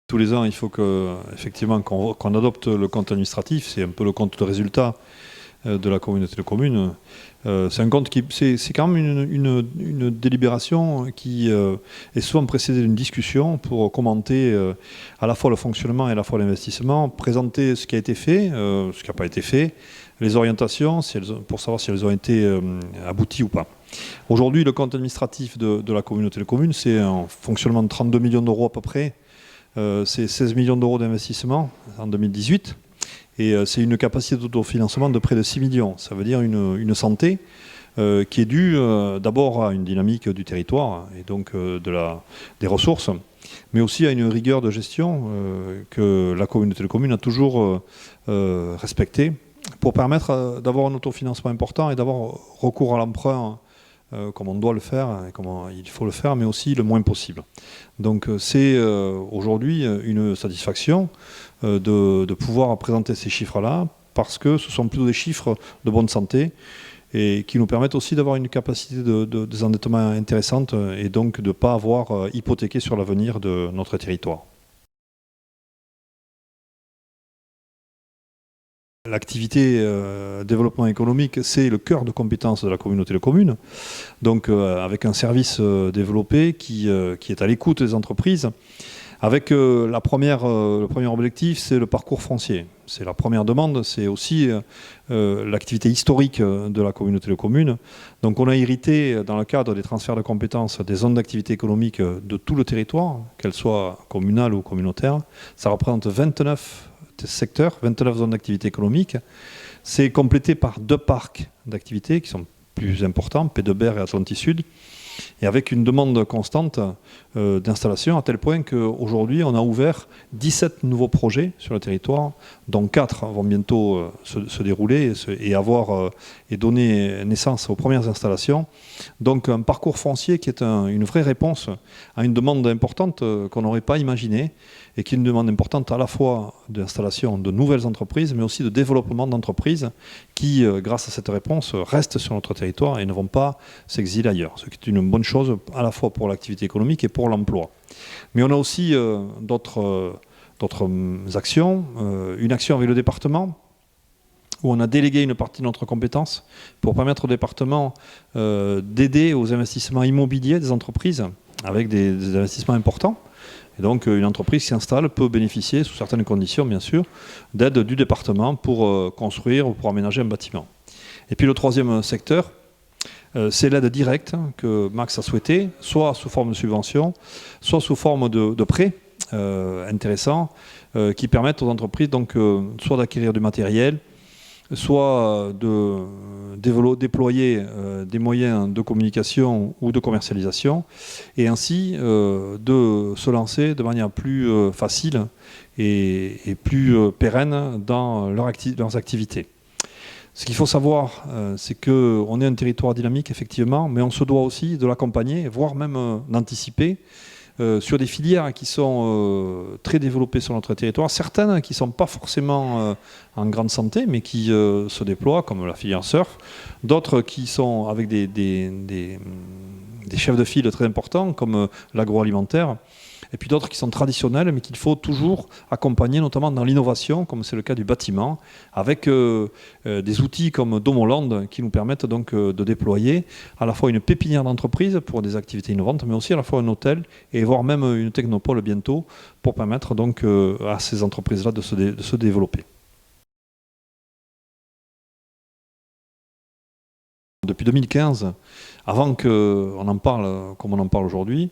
Tous les ans, il faut effectivement qu'on adopte le compte administratif. C'est un peu le compte de résultat de la communauté de communes. C'est un compte c'est quand même une délibération qui est souvent précédée d'une discussion pour commenter à la fois le fonctionnement et à la fois l'investissement, présenter ce qui a été fait, ce qui n'a pas été fait, les orientations pour savoir si elles ont été abouties ou pas. Aujourd'hui, le compte administratif de la communauté de communes, c'est un fonctionnement de 32 millions d'euros à peu près. C'est 16 millions d'euros d'investissement en 2018 et c'est une capacité d'autofinancement de près de 6 millions. Ça veut dire une santé qui est due d'abord à une dynamique du territoire et donc des ressources, mais aussi à une rigueur de gestion que la communauté de communes a toujours respectée pour permettre d'avoir un autofinancement important et d'avoir recours à l'emprunt comme on doit le faire, et comment il faut le faire, mais aussi le moins possible. Donc c'est aujourd'hui une satisfaction de pouvoir présenter ces chiffres-là, parce que ce sont plutôt des chiffres de bonne santé et qui nous permettent aussi d'avoir une capacité de désendettement intéressante et donc de ne pas avoir hypothéqué sur l'avenir de notre territoire. L'activité développement économique, c'est le cœur de compétence de la communauté de communes. Donc avec un service développé qui est à l'écoute des entreprises. Avec le premier objectif, c'est le parcours foncier. C'est la première demande, c'est aussi l'activité historique de la communauté de communes. Donc on a hérité, dans le cadre des transferts de compétences, des zones d'activité économique de tout le territoire, qu'elles soient communales ou communautaires. Ça représente 29 secteurs, 29 zones d'activité économique. C'est complété par 2 parcs d'activité qui sont plus importants, P2BER et Atlantis Sud, et avec une demande constante d'installation, à tel point qu'aujourd'hui, on a ouvert 17 nouveaux projets sur le territoire, dont 4 vont bientôt se dérouler et donner naissance aux premières installations. Donc un parcours foncier qui est une vraie réponse à une demande importante qu'on n'aurait pas imaginée, et qui est une demande importante à la fois d'installation de nouvelles entreprises, mais aussi de développement d'entreprises qui, grâce à cette réponse, restent sur notre territoire et ne vont pas s'exiler ailleurs. Ce qui est une bonne chose à la fois pour l'activité économique et pour l'emploi. Mais on a aussi d'autres actions. Une action avec le département, où on a délégué une partie de notre compétence pour permettre au département d'aider aux investissements immobiliers des entreprises, avec des investissements importants. Et donc une entreprise qui s'installe peut bénéficier, sous certaines conditions bien sûr, d'aide du département pour construire ou pour aménager un bâtiment. Et puis le troisième secteur, c'est l'aide directe que Max a souhaité, soit sous forme de subvention, soit sous forme de prêts intéressants qui permettent aux entreprises donc, soit d'acquérir du matériel, soit de déployer des moyens de communication ou de commercialisation, et ainsi de se lancer de manière plus facile et plus pérenne dans leurs activités. Ce qu'il faut savoir, c'est qu'on est un territoire dynamique, effectivement, mais on se doit aussi de l'accompagner, voire même d'anticiper sur des filières qui sont très développées sur notre territoire, certaines qui ne sont pas forcément en grande santé, mais qui se déploient, comme la filière surf, d'autres qui sont avec des chefs de file très importants, comme l'agroalimentaire, et puis d'autres qui sont traditionnels, mais qu'il faut toujours accompagner, notamment dans l'innovation, comme c'est le cas du bâtiment, avec des outils comme Domoland qui nous permettent donc de déployer à la fois une pépinière d'entreprise pour des activités innovantes, mais aussi à la fois un hôtel et voire même une technopole bientôt pour permettre donc à ces entreprises-là de se développer. Depuis 2015, avant qu'on en parle comme on en parle aujourd'hui,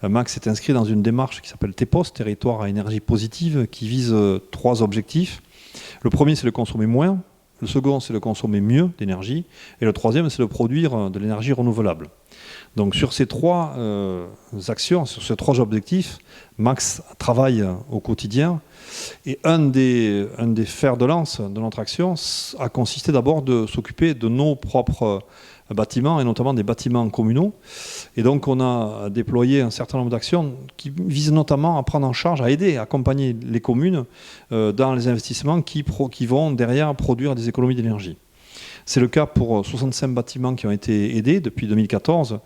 Max est inscrit dans une démarche qui s'appelle TEPOS, Territoire à énergie positive, qui vise 3 objectifs. Le premier, c'est de consommer moins. Le second, c'est de consommer mieux d'énergie. Et le troisième, c'est de produire de l'énergie renouvelable. Donc sur ces 3 actions, sur ces 3 objectifs, Max travaille au quotidien. Et un des fers de lance de notre action a consisté d'abord de s'occuper de nos propres bâtiments, et notamment des bâtiments communaux. Et donc on a déployé un certain nombre d'actions qui visent notamment à prendre en charge, à aider, à accompagner les communes dans les investissements qui vont derrière produire des économies d'énergie. C'est le cas pour 65 bâtiments qui ont été aidés depuis 2014,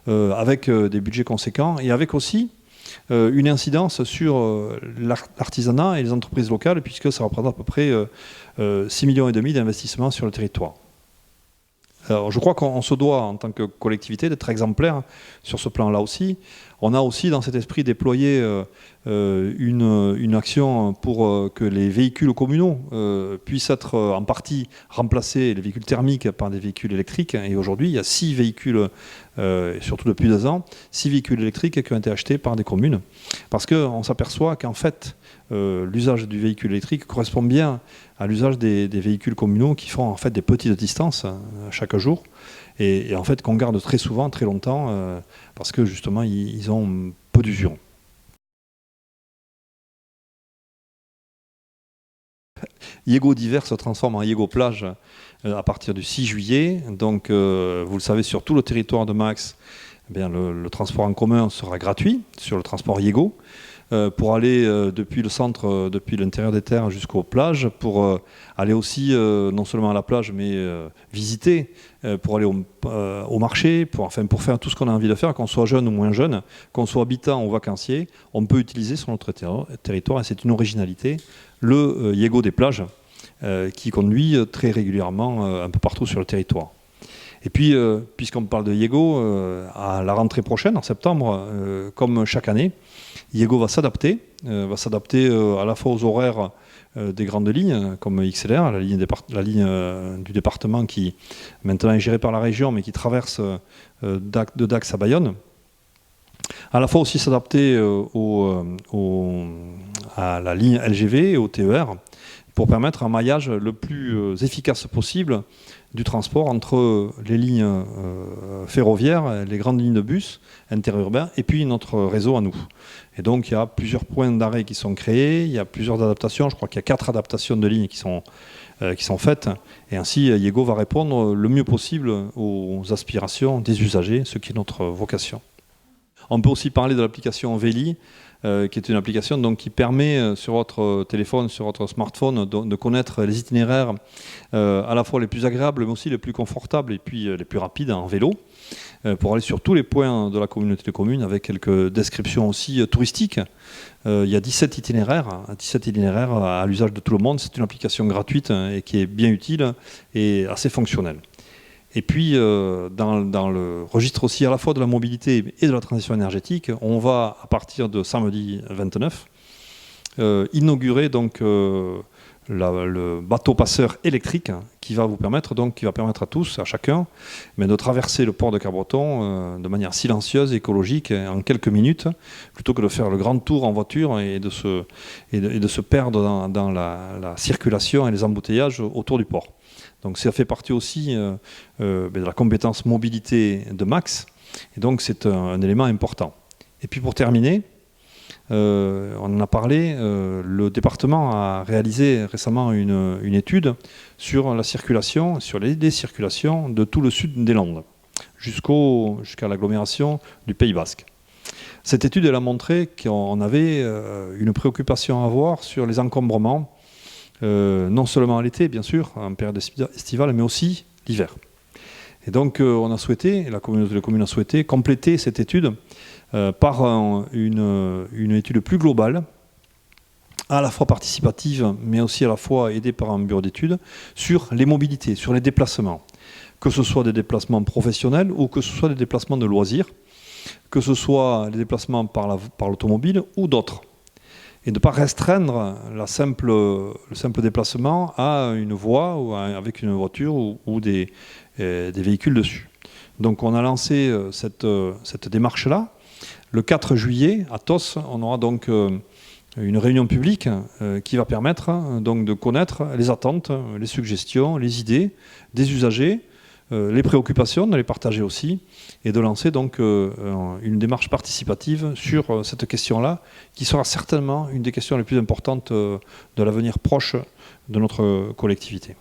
avec des budgets conséquents, et avec aussi une incidence sur l'artisanat et les entreprises locales, puisque ça représente à peu près 6,5 millions d'investissements sur le territoire. Alors, je crois qu'on se doit, en tant que collectivité, d'être exemplaire sur ce plan-là aussi. On a aussi, dans cet esprit, déployé une action pour que les véhicules communaux puissent être en partie remplacés, les véhicules thermiques, par des véhicules électriques. Et aujourd'hui, il y a 6 véhicules, surtout depuis 2 ans, 6 véhicules électriques qui ont été achetés par des communes. Parce qu'on s'aperçoit qu'en fait, l'usage du véhicule électrique correspond bien à l'usage des véhicules communaux qui font en fait des petites distances chaque jour et en fait qu'on garde très souvent, très longtemps parce que justement ils ont peu d'usure. Yego d'hiver se transforme en Yego plage à partir du 6 juillet. Donc vous le savez, sur tout le territoire de Max, eh bien, le transport en commun sera gratuit sur le transport Yego. Pour aller depuis le centre, depuis l'intérieur des terres jusqu'aux plages, pour aller aussi non seulement à la plage, mais visiter, pour aller au marché, pour faire tout ce qu'on a envie de faire, qu'on soit jeune ou moins jeune, qu'on soit habitant ou vacancier, on peut utiliser sur notre territoire, et c'est une originalité, le Yego des plages, qui conduit très régulièrement un peu partout sur le territoire. Et puis, puisqu'on parle de Yego, à la rentrée prochaine, en septembre, comme chaque année, Yego va s'adapter à la fois aux horaires des grandes lignes, comme XLR, la ligne du département qui maintenant est gérée par la région, mais qui traverse de Dax à Bayonne. À la fois aussi s'adapter à la ligne LGV et au TER, pour permettre un maillage le plus efficace possible du transport entre les lignes ferroviaires, les grandes lignes de bus interurbains et puis notre réseau à nous. Et donc il y a plusieurs points d'arrêt qui sont créés, il y a plusieurs adaptations, je crois qu'il y a 4 adaptations de lignes qui sont faites, et ainsi Yego va répondre le mieux possible aux aspirations des usagers, ce qui est notre vocation. On peut aussi parler de l'application Véli, qui est une application donc, qui permet sur votre téléphone, sur votre smartphone, de connaître les itinéraires à la fois les plus agréables, mais aussi les plus confortables et puis les plus rapides en vélo, pour aller sur tous les points de la communauté de communes avec quelques descriptions aussi touristiques. Il y a 17 itinéraires à l'usage de tout le monde. C'est une application gratuite et qui est bien utile et assez fonctionnelle. Et puis, dans le registre aussi à la fois de la mobilité et de la transition énergétique, on va, à partir de samedi 29, inaugurer donc, le bateau passeur électrique qui va permettre à tous, à chacun, mais de traverser le port de Cabreton de manière silencieuse, écologique, en quelques minutes, plutôt que de faire le grand tour en voiture et de se perdre dans la circulation et les embouteillages autour du port. Donc ça fait partie aussi de la compétence mobilité de Max, et donc c'est un élément important. Et puis pour terminer, on en a parlé, le département a réalisé récemment une étude sur la circulation, sur les circulations de tout le sud des Landes, jusqu'à l'agglomération du Pays Basque. Cette étude elle a montré qu'on avait une préoccupation à avoir sur les encombrements, non seulement à l'été, bien sûr, en période estivale, mais aussi l'hiver. Et donc, la communauté de communes a souhaité compléter cette étude par une étude plus globale, à la fois participative, mais aussi à la fois aidée par un bureau d'études, sur les mobilités, sur les déplacements. Que ce soit des déplacements professionnels ou que ce soit des déplacements de loisirs, que ce soit des déplacements par l'automobile ou d'autres. Et de ne pas restreindre le simple déplacement à une voie ou avec une voiture ou des véhicules dessus. Donc on a lancé cette démarche-là. Le 4 juillet, à TOS, on aura donc une réunion publique qui va permettre donc, de connaître les attentes, les suggestions, les idées des usagers, les préoccupations, de les partager aussi, et de lancer donc une démarche participative sur cette question-là, qui sera certainement une des questions les plus importantes de l'avenir proche de notre collectivité.